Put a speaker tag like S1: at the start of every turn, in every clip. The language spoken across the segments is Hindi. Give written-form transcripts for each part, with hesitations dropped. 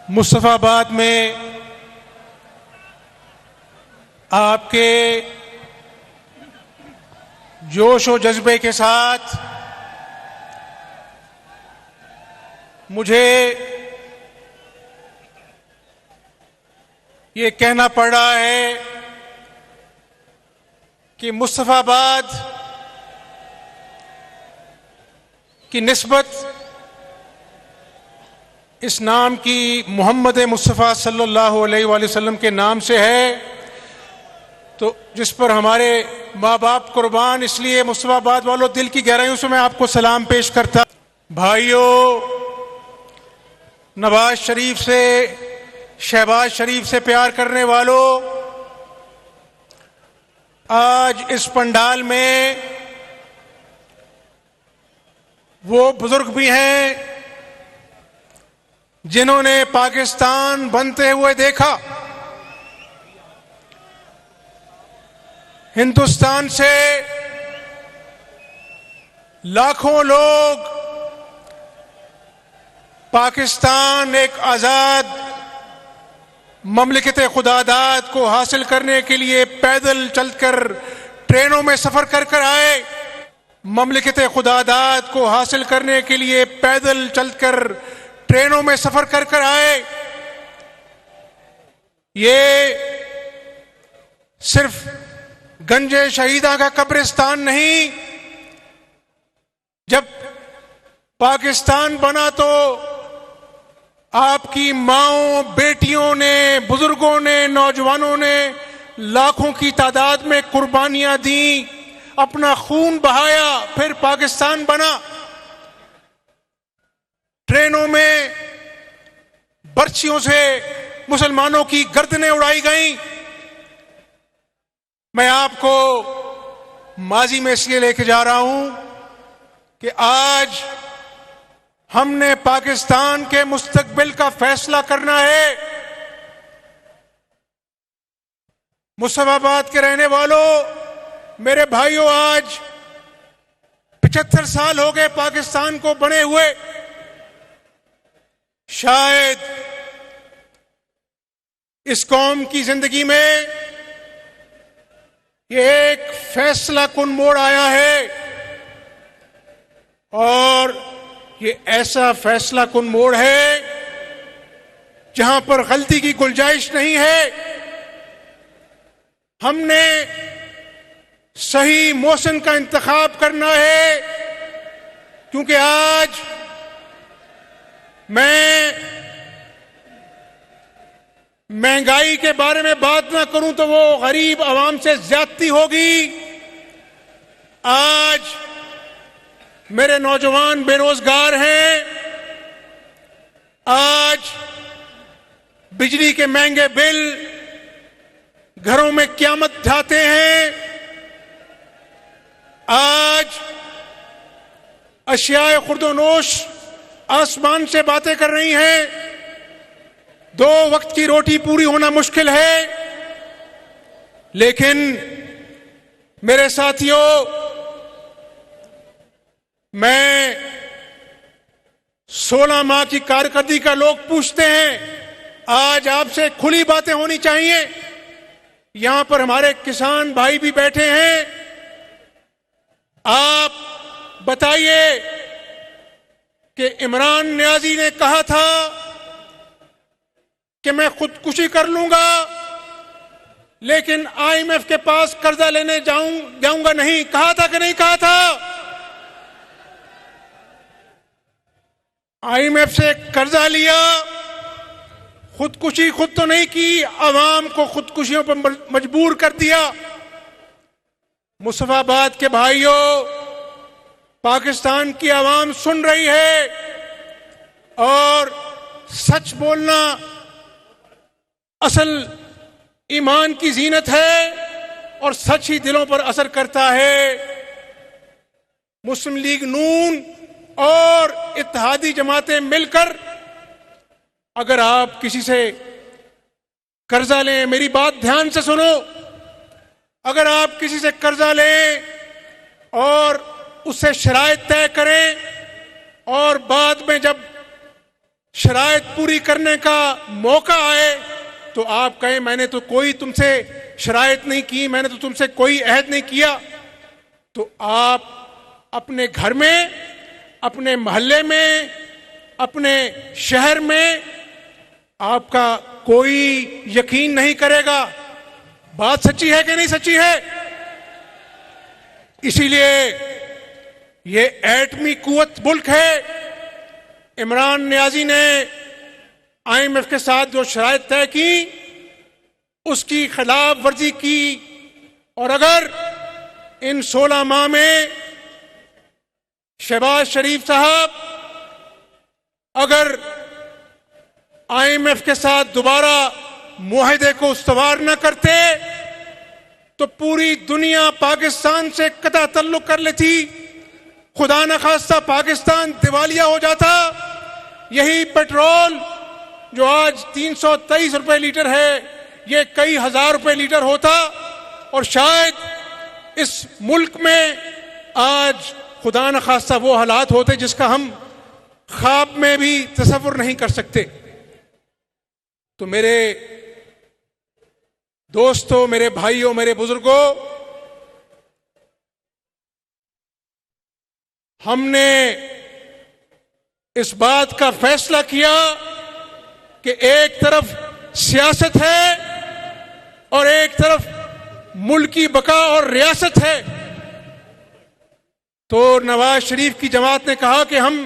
S1: मुस्तफ़ाबाद में आपके जोश और जज्बे के साथ मुझे ये कहना पड़ रहा है कि मुस्तफ़ाबाद की निस्बत इस नाम की मोहम्मद मुस्तफ़ा सल्लल्लाहु अलैहि वसल्लम के नाम से है, तो जिस पर हमारे माँ बाप कुर्बान, इसलिए मुस्तफ़ाबाद वालों दिल की गहराइयों से मैं आपको सलाम पेश करता। भाइयों, नवाज शरीफ से, शहबाज शरीफ से प्यार करने वालों, आज इस पंडाल में वो बुजुर्ग भी हैं जिन्होंने पाकिस्तान बनते हुए देखा। हिंदुस्तान से लाखों लोग पाकिस्तान एक आजाद ममलिकत खुदादाद को हासिल करने के लिए पैदल चलकर, ट्रेनों में सफर कर कर आए। ममलिकत खुदादाद को हासिल करने के लिए पैदल चलकर, ट्रेनों में सफर कर कर आए। ये सिर्फ गंजे शहीदा का कब्रिस्तान नहीं, जब पाकिस्तान बना तो आपकी माओं, बेटियों ने, बुजुर्गों ने, नौजवानों ने लाखों की तादाद में कुर्बानियां दी, अपना खून बहाया, फिर पाकिस्तान बना। ट्रेनों में बर्छियों से मुसलमानों की गर्दनें उड़ाई गईं। मैं आपको माजी में इसलिए लेके जा रहा हूं कि आज हमने पाकिस्तान के मुस्तकबिल का फैसला करना है। मुस्तफ़ाबाद के रहने वालों, मेरे भाइयों, आज 75 साल हो गए पाकिस्तान को बने हुए। शायद इस कौम की जिंदगी में ये एक फैसला कुन मोड़ आया है, और ये ऐसा फैसला कुन मोड़ है जहां पर गलती की गुंजाइश नहीं है। हमने सही मौसम का इंतखाब करना है, क्योंकि आज मैं महंगाई के बारे में बात ना करूं तो वो गरीब आवाम से ज्यादती होगी। आज मेरे नौजवान बेरोजगार हैं, आज बिजली के महंगे बिल घरों में क़यामत ढाते हैं, आज अशियाए खुर्दोनोश आसमान से बातें कर रही हैं। 2 वक्त की रोटी पूरी होना मुश्किल है, लेकिन मेरे साथियों, मैं 16 माह की कारकर्दगी का लोग पूछते हैं। आज आपसे खुली बातें होनी चाहिए। यहां पर हमारे किसान भाई भी बैठे हैं। आप बताइए कि इमरान नियाजी ने कहा था कि मैं खुदकुशी कर लूंगा, लेकिन आईएमएफ के पास कर्जा लेने जाऊंगा नहीं। कहा था कि नहीं कहा था? आईएमएफ से कर्जा लिया, खुदकुशी खुद तो नहीं की, अवाम को खुदकुशियों पर मजबूर कर दिया। मुस्तफ़ाबाद के भाइयों, पाकिस्तान की आवाम सुन रही है, और सच बोलना असल ईमान की जीनत है, और सच ही दिलों पर असर करता है। मुस्लिम लीग नून और इत्तेहादी जमातें मिलकर अगर आप किसी से कर्जा लें, मेरी बात ध्यान से सुनो, अगर आप किसी से कर्जा लें और उससे शराइत तय करें और बाद में जब शराइत पूरी करने का मौका आए तो आप कहें मैंने तो कोई तुमसे शराइत नहीं की, मैंने तो तुमसे कोई अहद नहीं किया, तो आप अपने घर में, अपने मोहल्ले में, अपने शहर में आपका कोई यकीन नहीं करेगा। बात सच्ची है कि नहीं सच्ची है? इसीलिए ये एटमी कुव्वत मुल्क है। इमरान नियाजी ने IMF के साथ जो शराइत तय की उसकी खिलाफ वर्जी की, और अगर इन 16 माह में शहबाज शरीफ साहब अगर IMF के साथ दोबारा मुआहदे को उस्तवार न करते तो पूरी दुनिया पाकिस्तान से कतई तल्लुक कर लेती, खुदा न खास्ता पाकिस्तान दिवालिया हो जाता। यही पेट्रोल जो आज 323 रुपए लीटर है, ये कई हजार रुपए लीटर होता, और शायद इस मुल्क में आज खुदा न खास्ता वो हालात होते जिसका हम ख्वाब में भी तसव्वुर नहीं कर सकते। तो मेरे दोस्तों, मेरे भाइयों, मेरे बुजुर्गों, हमने इस बात का फैसला किया कि एक तरफ सियासत है और एक तरफ मुल्की बका और रियासत है। तो नवाज शरीफ की जमात ने कहा कि हम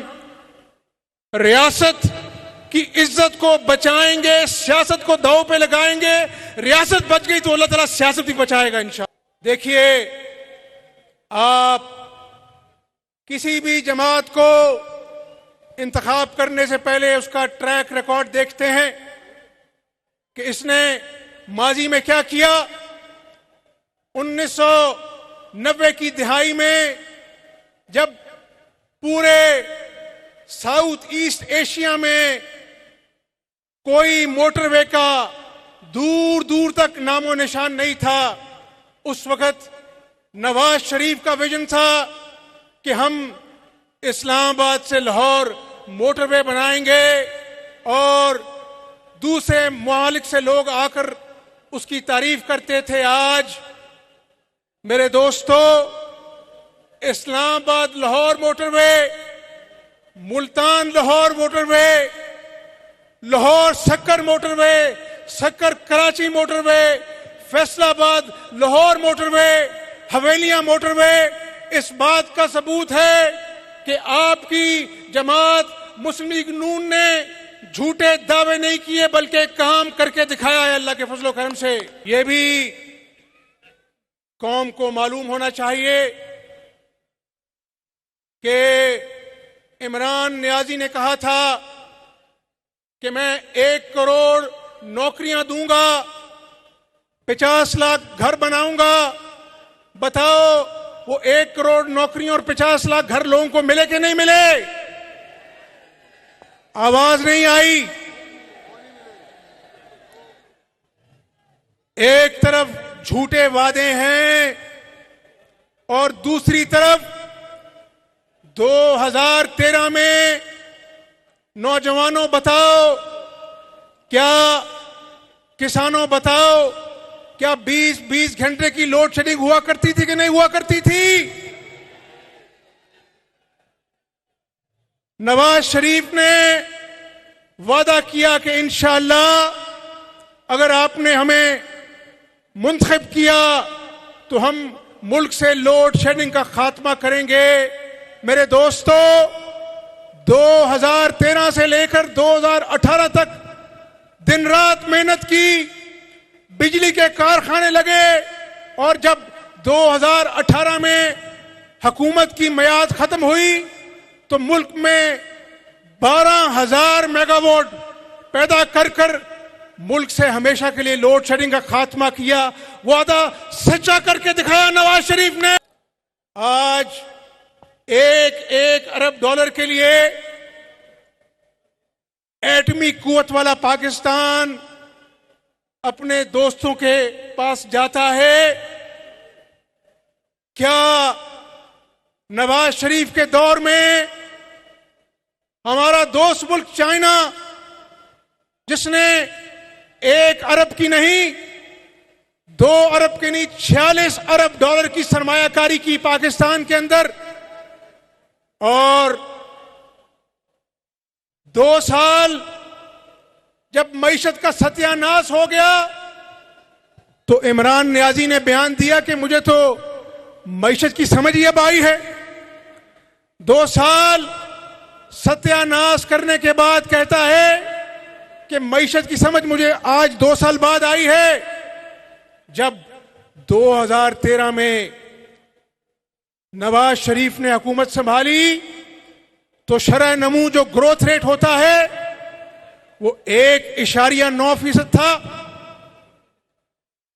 S1: रियासत की इज्जत को बचाएंगे, सियासत को दांव पे लगाएंगे। रियासत बच गई तो अल्लाह ताला सियासत भी बचाएगा इंशाअल्लाह। देखिए, आप किसी भी जमात को इंतखाब करने से पहले उसका ट्रैक रिकॉर्ड देखते हैं कि इसने माजी में क्या किया। 1990 की दिहाई में जब पूरे साउथ ईस्ट एशिया में कोई मोटरवे का दूर दूर तक नामो निशान नहीं था, उस वक्त नवाज शरीफ का विजन था कि हम इस्लामाबाद से लाहौर मोटरवे बनाएंगे और दूसरे मुमालिक से लोग आकर उसकी तारीफ करते थे। आज मेरे दोस्तों, Islamabad Lahore motorway, Multan Lahore motorway, Lahore Sukkur motorway, Sukkur Karachi motorway, Faisalabad Lahore motorway, Havelian motorway, इस बात का सबूत है कि आपकी जमात मुस्लिम लीग नून ने झूठे दावे नहीं किए बल्कि काम करके दिखाया है अल्लाह के फजलो करम से। यह भी कौम को मालूम होना चाहिए कि इमरान नियाजी ने कहा था कि मैं 1 करोड़ नौकरियां दूंगा, 50 लाख घर बनाऊंगा। बताओ, वो 1 करोड़ नौकरियों और 50 लाख घर लोगों को मिले कि नहीं मिले? आवाज नहीं आई। एक तरफ झूठे वादे हैं और दूसरी तरफ 2013 में नौजवानों बताओ, क्या किसानों बताओ, क्या 20-20 घंटे की लोड शेडिंग हुआ करती थी कि नहीं हुआ करती थी? नवाज शरीफ ने वादा किया कि इंशाअल्लाह अगर आपने हमें मुंतखब किया तो हम मुल्क से लोड शेडिंग का खात्मा करेंगे। मेरे दोस्तों, 2013 से लेकर 2018 तक दिन रात मेहनत की, बिजली के कारखाने लगे, और जब 2018 में हुकूमत की मियाद खत्म हुई तो मुल्क में 12,000 मेगावाट पैदा कर कर मुल्क से हमेशा के लिए लोड शेडिंग का खात्मा किया। वादा सच्चा करके दिखाया नवाज शरीफ ने। आज 1 अरब डॉलर के लिए एटमी कुव्वत वाला पाकिस्तान अपने दोस्तों के पास जाता है। क्या नवाज शरीफ के दौर में हमारा दोस्त मुल्क चाइना जिसने 1 अरब की नहीं, 2 अरब की नहीं, 46 अरब डॉलर की सरमायाकारी की पाकिस्तान के अंदर, और 2 साल जब मईशत का सत्यानाश हो गया तो इमरान नियाजी ने बयान दिया कि मुझे तो मईशत की समझ ही अब आई है। 2 साल सत्यानाश करने के बाद कहता है कि मईशत की समझ मुझे आज 2 साल बाद आई है। जब 2013 में नवाज शरीफ ने हुकूमत संभाली तो शरह नमू जो ग्रोथ रेट होता है वो 1.9% था।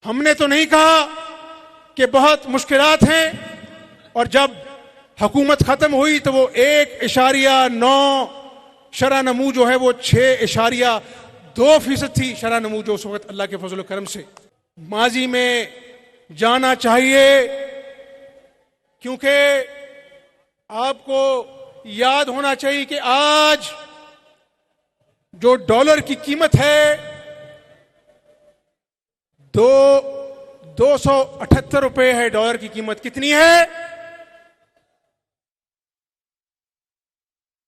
S1: हमने तो नहीं कहा कि बहुत मुश्किलात हैं, और जब हुकूमत खत्म हुई तो वो 1.9 शरह नमू जो है वो 6.2% थी शरह नमू, जो उस वक्त अल्लाह के फजल करम से माजी में जाना चाहिए। क्योंकि आपको याद होना चाहिए कि आज जो डॉलर की कीमत है 278 रुपए है। डॉलर की कीमत कितनी है?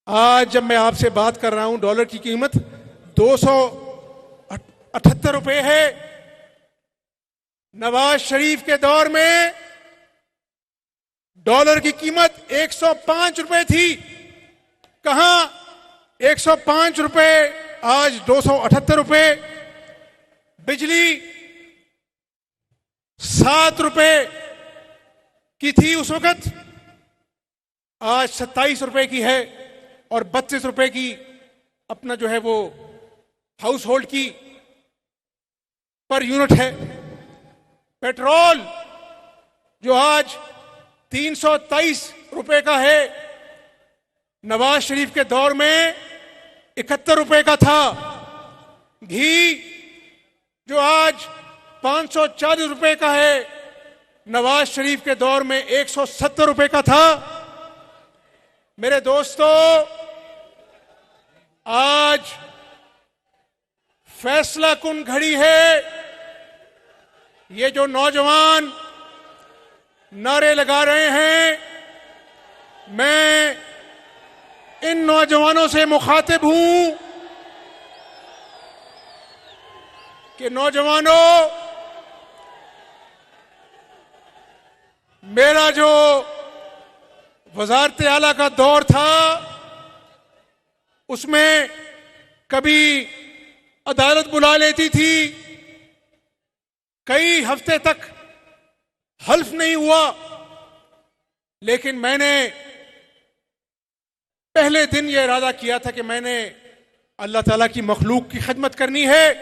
S1: आज जब मैं आपसे बात कर रहा हूं डॉलर की कीमत 278 रुपए है। नवाज शरीफ के दौर में डॉलर की कीमत 105 रुपए थी। कहां 105 रुपए, आज 278 रुपए। बिजली 7 रुपए की थी उस वक्त, आज 27 रुपए की है, और 32 रुपए की अपना जो है वो हाउस होल्ड की पर यूनिट है। पेट्रोल जो आज 323 रुपए का है, नवाज शरीफ के दौर में 71 रुपए का था। घी जो आज 540 रुपए का है, नवाज शरीफ के दौर में 170 रुपए का था। मेरे दोस्तों, आज फैसला कुन घड़ी है। ये जो नौजवान नारे लगा रहे हैं, मैं इन नौजवानों से मुखातिब हूं कि नौजवानों, मेरा जो वजारत आला का दौर था उसमें कभी अदालत बुला लेती थी, कई हफ्ते तक हल्फ नहीं हुआ, लेकिन मैंने पहले दिन यह इरादा किया था कि मैंने अल्लाह ताला की मखलूक की खिदमत करनी है।